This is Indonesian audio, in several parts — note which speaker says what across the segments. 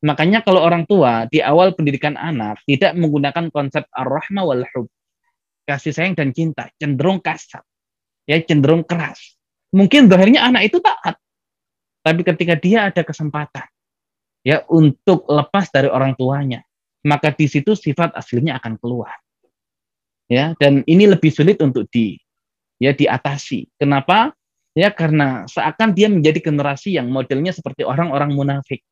Speaker 1: Makanya kalau orang tua di awal pendidikan anak tidak menggunakan konsep ar-rahmah wal hub, kasih sayang dan cinta, cenderung kasar, ya cenderung keras. Mungkin zahirnya anak itu taat, tapi ketika dia ada kesempatan ya untuk lepas dari orang tuanya, maka di situ sifat aslinya akan keluar. Ya, dan ini lebih sulit untuk diatasi. Kenapa? Ya karena seakan dia menjadi generasi yang modelnya seperti orang-orang munafik.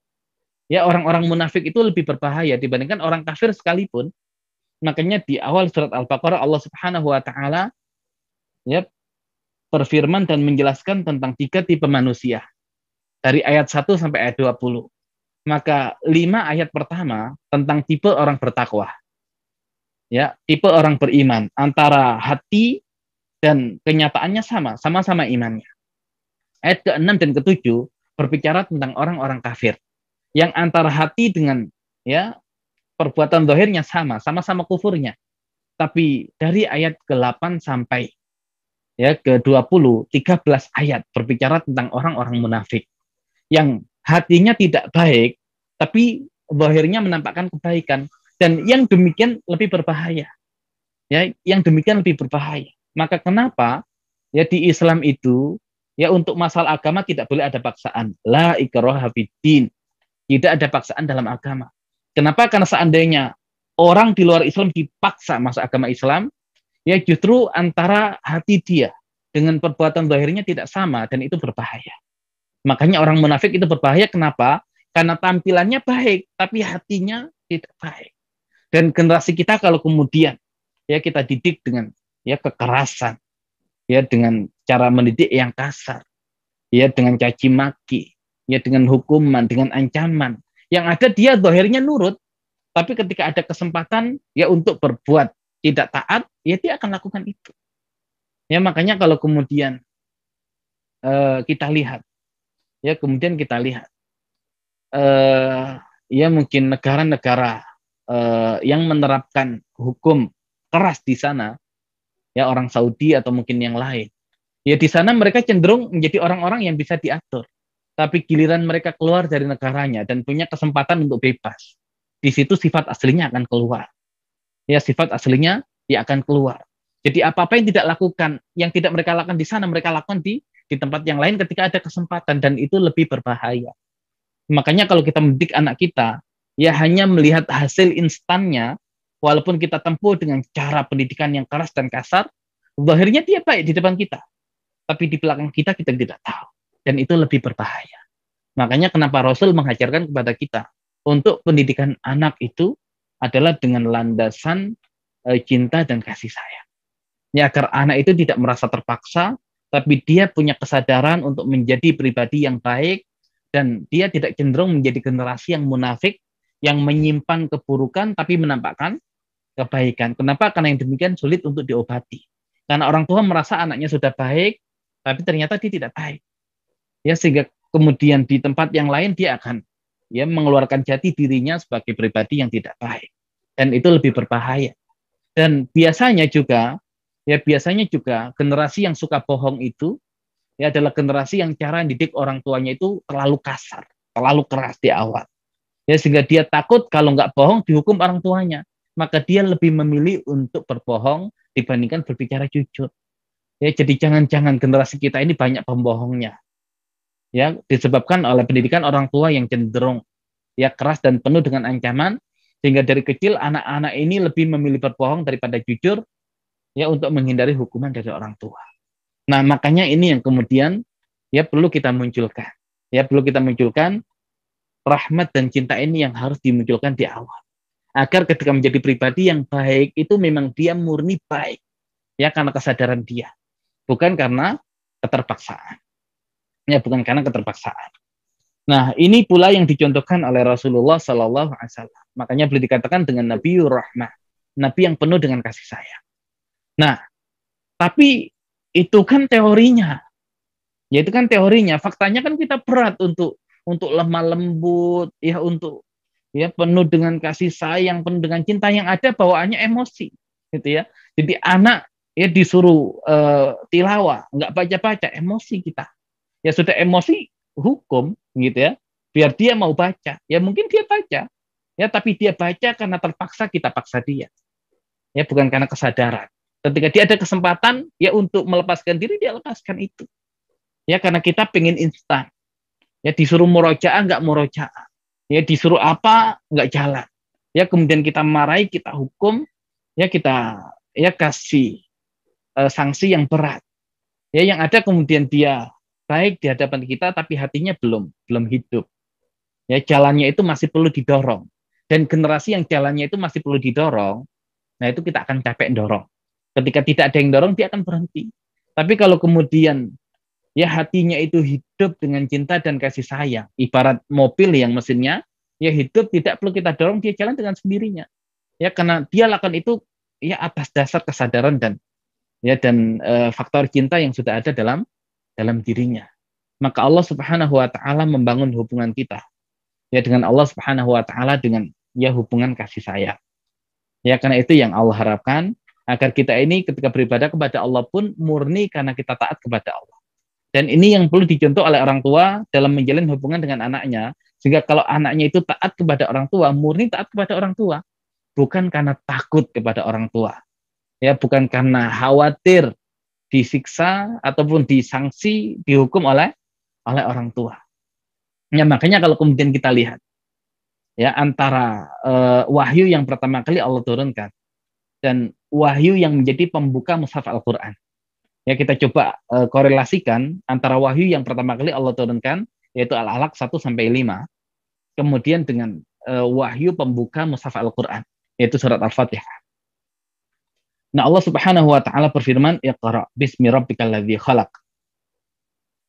Speaker 1: Ya, orang-orang munafik itu lebih berbahaya dibandingkan orang kafir sekalipun. Makanya di awal surat Al-Baqarah Allah Subhanahu wa taala ya berfirman dan menjelaskan tentang 3 tipe manusia. Dari ayat 1 sampai ayat 20. Maka 5 ayat pertama tentang tipe orang bertakwa. Ya, tipe orang beriman, antara hati dan kenyataannya sama-sama imannya. Ayat ke-6 dan ke-7 berbicara tentang orang-orang kafir yang antara hati dengan ya perbuatan zahirnya sama-sama kufurnya. Tapi dari ayat ke-8 sampai ya ke-20, 13 ayat berbicara tentang orang-orang munafik yang hatinya tidak baik, tapi zahirnya menampakkan kebaikan. Dan yang demikian lebih berbahaya. Ya, yang demikian lebih berbahaya. Maka kenapa ya di Islam itu ya untuk masalah agama tidak boleh ada paksaan. La ikraha fiddin. Tidak ada paksaan dalam agama. Kenapa? Karena seandainya orang di luar Islam dipaksa masuk agama Islam, ya justru antara hati dia dengan perbuatan zahirnya tidak sama dan itu berbahaya. Makanya orang munafik itu berbahaya. Kenapa? Karena tampilannya baik, tapi hatinya tidak baik. Dan generasi kita kalau kemudian ya kita didik dengan ya kekerasan, ya dengan cara mendidik yang kasar, ya dengan caci maki, ya dengan hukuman, dengan ancaman, yang ada dia zahirnya nurut, tapi ketika ada kesempatan ya untuk berbuat tidak taat, ya dia akan lakukan itu. Ya makanya kalau kemudian kita lihat, ya kemudian kita lihat, ya mungkin negara-negara yang menerapkan hukum keras di sana, ya orang Saudi atau mungkin yang lain, ya di sana mereka cenderung menjadi orang-orang yang bisa diatur. Tapi giliran mereka keluar dari negaranya dan punya kesempatan untuk bebas, di situ sifat aslinya akan keluar. Ya sifat aslinya dia akan keluar. Jadi apa-apa yang tidak mereka lakukan di sana, mereka lakukan di tempat yang lain ketika ada kesempatan, dan itu lebih berbahaya. Makanya kalau kita mendidik anak kita, ya hanya melihat hasil instannya, walaupun kita tempuh dengan cara pendidikan yang keras dan kasar, akhirnya dia baik di depan kita, tapi di belakang kita tidak tahu, dan itu lebih berbahaya. Makanya kenapa Rasul mengajarkan kepada kita untuk pendidikan anak itu adalah dengan landasan cinta dan kasih sayang. Ya, agar anak itu tidak merasa terpaksa, tapi dia punya kesadaran untuk menjadi pribadi yang baik, dan dia tidak cenderung menjadi generasi yang munafik, yang menyimpan keburukan tapi menampakkan kebaikan. Kenapa? Karena yang demikian sulit untuk diobati. Karena orang tua merasa anaknya sudah baik, tapi ternyata dia tidak baik. Ya, sehingga kemudian di tempat yang lain dia akan ya mengeluarkan jati dirinya sebagai pribadi yang tidak baik. Dan itu lebih berbahaya. Dan biasanya juga generasi yang suka bohong itu ya adalah generasi yang cara didik orang tuanya itu terlalu kasar, terlalu keras di awal. Ya, sehingga dia takut kalau nggak bohong dihukum orang tuanya. Maka dia lebih memilih untuk berbohong dibandingkan berbicara jujur. Ya, jadi jangan-jangan generasi kita ini banyak pembohongnya. Ya, disebabkan oleh pendidikan orang tua yang cenderung ya keras dan penuh dengan ancaman, sehingga dari kecil anak-anak ini lebih memilih berbohong daripada jujur ya untuk menghindari hukuman dari orang tua. Nah, makanya ini yang kemudian ya perlu kita munculkan. Ya, perlu kita munculkan rahmat dan cinta ini yang harus dimunculkan di awal. Agar ketika menjadi pribadi yang baik itu memang dia murni baik. Ya, karena kesadaran dia, bukan karena keterpaksaan. Ya, bukan karena keterpaksaan. Nah, ini pula yang dicontohkan oleh Rasulullah Sallallahu Alaihi Wasallam. Makanya boleh dikatakan dengan Nabiur Rahmah, Nabi yang penuh dengan kasih sayang. Nah, tapi itu kan teorinya. Ya itu kan teorinya. Faktanya kan kita berat untuk lemah lembut, ya untuk ya penuh dengan kasih sayang, penuh dengan cinta, yang ada bawaannya emosi, gitu ya. Jadi anak ya disuruh tilawah, nggak baca-baca, emosi kita. Ya sudah emosi, hukum, gitu ya. biar dia mau baca. Ya mungkin dia baca, ya tapi dia baca karena terpaksa kita paksa dia. Ya bukan karena kesadaran. Ketika dia ada kesempatan ya untuk melepaskan diri, dia lepaskan itu. Ya karena kita pengen instan. Ya disuruh murojaah nggak murojaah. Ya disuruh apa nggak jalan. Ya kemudian kita marahi, kita hukum, ya kita ya kasih sanksi yang berat. Ya yang ada kemudian dia baik di hadapan kita tapi hatinya belum hidup. Ya jalannya itu masih perlu didorong. Dan generasi yang jalannya itu masih perlu didorong, nah itu kita akan capek dorong. Ketika tidak ada yang dorong, dia akan berhenti. Tapi kalau kemudian ya hatinya itu hidup dengan cinta dan kasih sayang, ibarat mobil yang mesinnya ya hidup, tidak perlu kita dorong, dia jalan dengan sendirinya. Ya karena dia lakukan itu ya atas dasar kesadaran dan faktor cinta yang sudah ada dalam dirinya. Maka Allah Subhanahu wa taala membangun hubungan kita ya dengan Allah Subhanahu wa taala dengan ya hubungan kasih sayang. Ya karena itu yang Allah harapkan agar kita ini ketika beribadah kepada Allah pun murni karena kita taat kepada Allah. Dan ini yang perlu dicontoh oleh orang tua dalam menjalin hubungan dengan anaknya, sehingga kalau anaknya itu taat kepada orang tua, murni taat kepada orang tua, bukan karena takut kepada orang tua. Ya, bukan karena khawatir disiksa ataupun disanksi, dihukum oleh orang tua. Ya, makanya kalau kemudian kita lihat ya antara wahyu yang pertama kali Allah turunkan dan wahyu yang menjadi pembuka mushaf Al-Qur'an. Ya, kita coba korelasikan antara wahyu yang pertama kali Allah turunkan yaitu Al-Alaq 1 sampai 5, kemudian dengan wahyu pembuka mushaf Al-Qur'an yaitu surat Al-Fatihah. Nah, Allah Subhanahu wa taala berfirman, "Iqra bismi rabbikal ladzi khalaq."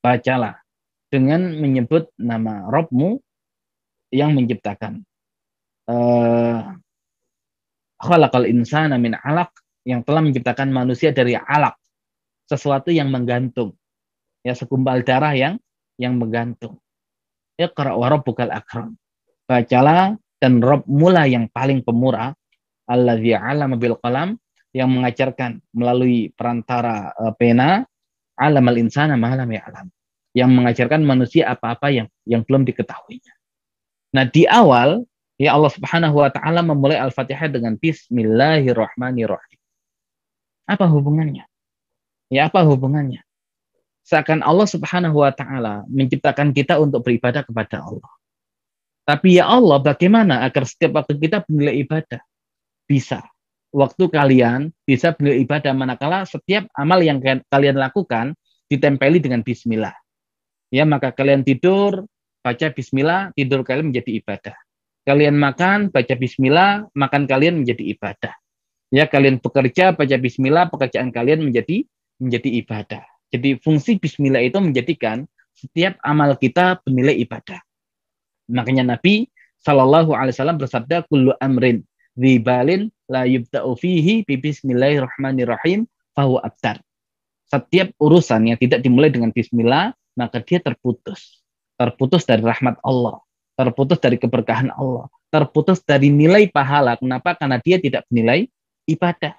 Speaker 1: Bacalah dengan menyebut nama Rabbmu yang menciptakan. Khalaqal insana min 'alaq, yang telah menciptakan manusia dari alaq, sesuatu yang menggantung. Ya, segumpal darah yang menggantung. Iqra wa rabbukal akram. Bacalah dan Rabbmu lah yang paling pemurah, alladzi 'allama bil qalam, yang mengajarkan melalui perantara pena, alamal insana ma lam ya'lam, yang mengajarkan manusia apa-apa yang belum diketahuinya. Nah, di awal ya Allah Subhanahu wa taala memulai Al-Fatihah dengan bismillahirrahmanirrahim. Apa hubungannya? Ya, apa hubungannya? Seakan Allah Subhanahu wa taala menciptakan kita untuk beribadah kepada Allah. Tapi ya Allah, bagaimana agar setiap waktu kita bernilai ibadah? Bisa. Waktu kalian bisa bernilai ibadah manakala setiap amal yang kalian lakukan ditempeli dengan bismillah. Ya, maka kalian tidur, baca bismillah, tidur kalian menjadi ibadah. Kalian makan, baca bismillah, makan kalian menjadi ibadah. Ya, kalian bekerja, baca bismillah, pekerjaan kalian menjadi ibadah. Jadi fungsi bismillah itu menjadikan setiap amal kita bernilai ibadah. Makanya Nabi Shallallahu Alaihi Wasallam bersabda, kullu amrin dzibalin la yubda'u fihi bi bismillahirrahmanirrahim fahuwa abtar. Setiap urusan yang tidak dimulai dengan bismillah, maka dia terputus. Terputus dari rahmat Allah, terputus dari keberkahan Allah, terputus dari nilai pahala. Kenapa? Karena dia tidak bernilai ibadah.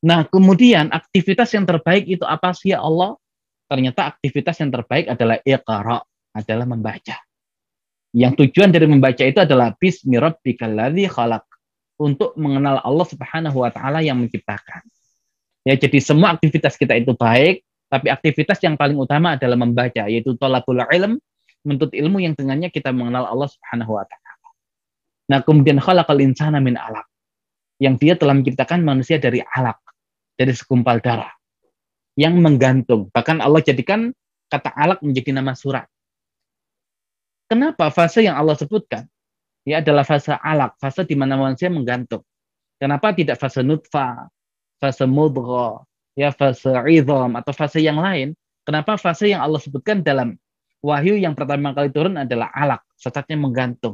Speaker 1: Nah, kemudian aktivitas yang terbaik itu apa sih ya Allah? Ternyata aktivitas yang terbaik adalah iqra, adalah membaca. Yang tujuan dari membaca itu adalah bismi rabbikal ladzi khalaq, untuk mengenal Allah Subhanahu wa taala yang menciptakan. Ya, jadi semua aktivitas kita itu baik, tapi aktivitas yang paling utama adalah membaca, yaitu thalabul ilm, menuntut ilmu yang dengannya kita mengenal Allah Subhanahu wa taala. Nah, kemudian khalaqal insana min 'alaq, yang dia telah menciptakan manusia dari alaq, dari segumpal darah yang menggantung. Bahkan Allah jadikan kata alaq menjadi nama surat. Kenapa fase yang Allah sebutkan ya adalah fase alaq, fase di mana manusia menggantung. Kenapa tidak fase nutfah, fase mudghah, ya fase idham atau fase yang lain? Kenapa fase yang Allah sebutkan dalam wahyu yang pertama kali turun adalah alaq, setatnya menggantung.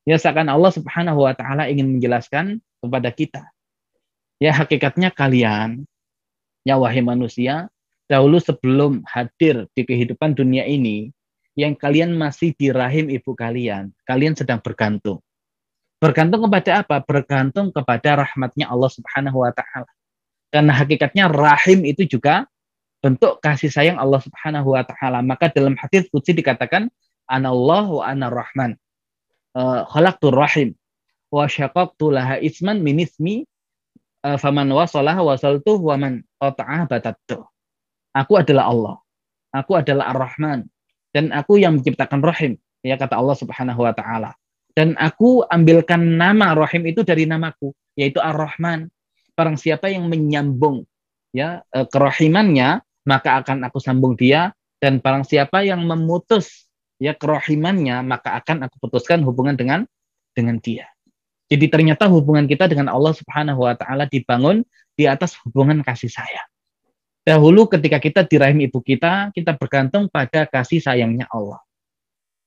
Speaker 1: Ya, seakan Allah Subhanahu wa taala ingin menjelaskan kepada kita. Ya, hakikatnya kalian, ya wahai manusia, dahulu sebelum hadir di kehidupan dunia ini, yang kalian masih di rahim ibu kalian, kalian sedang bergantung. Bergantung kepada apa? Bergantung kepada rahmatnya Allah Subhanahu wa taala. Karena hakikatnya rahim itu juga bentuk kasih sayang Allah Subhanahu wa taala. Maka dalam hadis qudsi dikatakan, anallah wa ana rahman. Khalaqtur rahim wa syaqaqtu laha isman min ismi faman wasalaha wasaltuh wa man qata'ah batattu. Aku adalah Allah. Aku adalah Ar-Rahman dan aku yang menciptakan rahim, ya kata Allah Subhanahu wa taala. Dan aku ambilkan nama rahim itu dari namaku, yaitu Ar-Rahman. Barang siapa yang menyambung ya kerahimannya, maka akan aku sambung dia, dan barang siapa yang memutus ya kerahimannya, maka akan aku putuskan hubungan dengan dia. Jadi ternyata hubungan kita dengan Allah Subhanahu wa taala dibangun di atas hubungan kasih sayang. Dahulu ketika kita di rahim ibu kita bergantung pada kasih sayangnya Allah.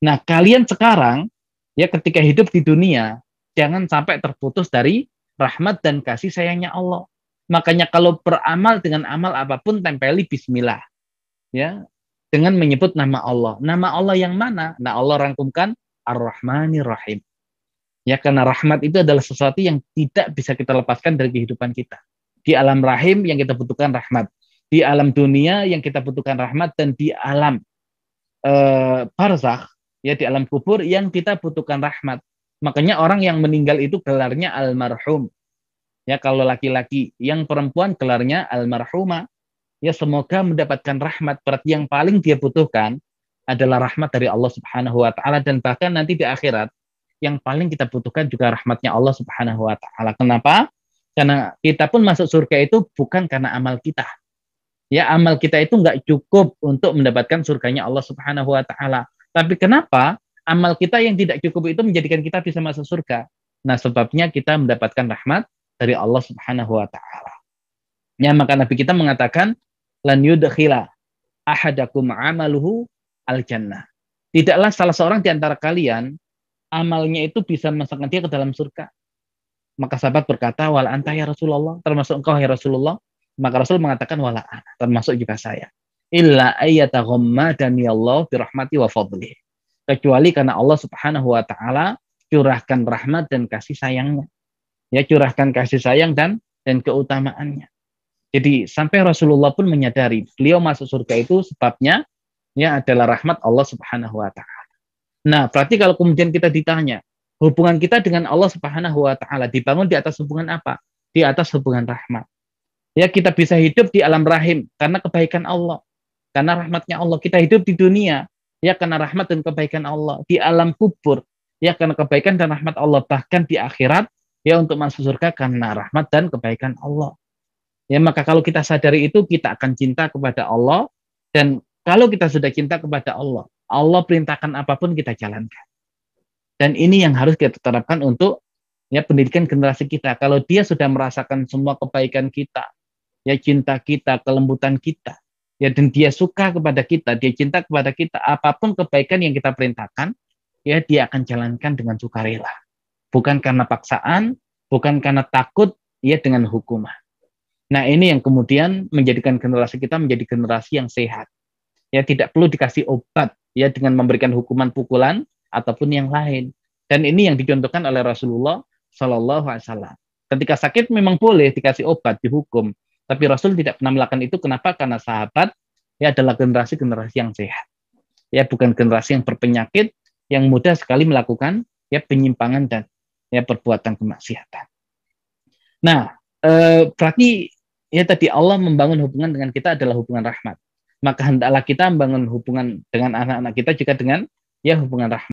Speaker 1: Nah, kalian sekarang ya ketika hidup di dunia, jangan sampai terputus dari rahmat dan kasih sayangnya Allah. Makanya kalau beramal dengan amal apapun, tempeli bismillah. Ya, dengan menyebut nama Allah. Nama Allah yang mana? Nah, Allah rangkumkan Ar-Rahmanir Rahim. Ya, karena rahmat itu adalah sesuatu yang tidak bisa kita lepaskan dari kehidupan kita. Di alam rahim yang kita butuhkan rahmat. Di alam dunia yang kita butuhkan rahmat, dan di alam barzakh, ya di alam kubur yang kita butuhkan rahmat. Makanya orang yang meninggal itu gelarnya almarhum. Ya kalau laki-laki, yang perempuan gelarnya almarhumah. Ya semoga mendapatkan rahmat. Berarti yang paling dia butuhkan adalah rahmat dari Allah Subhanahu wa taala, dan bahkan nanti di akhirat yang paling kita butuhkan juga rahmatnya Allah Subhanahu wa taala. Kenapa? Karena kita pun masuk surga itu bukan karena amal kita. Ya, amal kita itu nggak cukup untuk mendapatkan surganya Allah Subhanahu wa taala. Tapi kenapa amal kita yang tidak cukup itu menjadikan kita bisa masuk surga? Nah, sebabnya kita mendapatkan rahmat dari Allah Subhanahu wa taala. Ya, maka Nabi kita mengatakan lan yudkhila ahadakum amaluhu al-jannah. Tidaklah salah seorang di antara kalian amalnya itu bisa memasukkan dia ke dalam surga. Maka sahabat berkata, wal anta ya Rasulullah, termasuk engkau ya Rasulullah. Maka Rasul mengatakan wala ana, termasuk juga saya. Illa ayyataghammadani Allah birahmati wa fadlih. Kecuali karena Allah Subhanahu wa taala curahkan rahmat dan kasih sayangnya. Ya, curahkan kasih sayang dan keutamaannya. Jadi sampai Rasulullah pun menyadari beliau masuk surga itu sebabnya ya adalah rahmat Allah Subhanahu wa taala. Nah, berarti kalau kemudian kita ditanya, hubungan kita dengan Allah Subhanahu wa taala dibangun di atas hubungan apa? Di atas hubungan rahmat. Ya, kita bisa hidup di alam rahim karena kebaikan Allah, karena rahmatnya Allah. Kita hidup di dunia ya karena rahmat dan kebaikan Allah. Di alam kubur ya karena kebaikan dan rahmat Allah. Bahkan di akhirat ya untuk masuk surga karena rahmat dan kebaikan Allah. Ya, maka kalau kita sadari itu, kita akan cinta kepada Allah. Dan kalau kita sudah cinta kepada Allah, Allah perintahkan apapun kita jalankan. Dan ini yang harus kita terapkan untuk ya pendidikan generasi kita. Kalau dia sudah merasakan semua kebaikan kita, ya cinta kita, kelembutan kita, ya dan dia suka kepada kita, dia cinta kepada kita, apapun kebaikan yang kita perintahkan, ya dia akan jalankan dengan sukarela. Bukan karena paksaan, bukan karena takut, ya dengan hukuman. Nah, ini yang kemudian menjadikan generasi kita menjadi generasi yang sehat. Ya tidak perlu dikasih obat, ya dengan memberikan hukuman pukulan ataupun yang lain. Dan ini yang dicontohkan oleh Rasulullah Shallallahu Alaihi Wasallam. Ketika sakit memang boleh dikasih obat, dihukum. Tapi Rasul tidak pernah melakukan itu. Kenapa? Karena sahabat ya adalah generasi-generasi yang sehat. Ya bukan generasi yang berpenyakit, yang mudah sekali melakukan ya penyimpangan dan ya perbuatan kemaksiatan. Nah, berarti ya tadi Allah membangun hubungan dengan kita adalah hubungan rahmat. Maka hendaklah kita membangun hubungan dengan anak-anak kita juga dengan ya hubungan rahmat.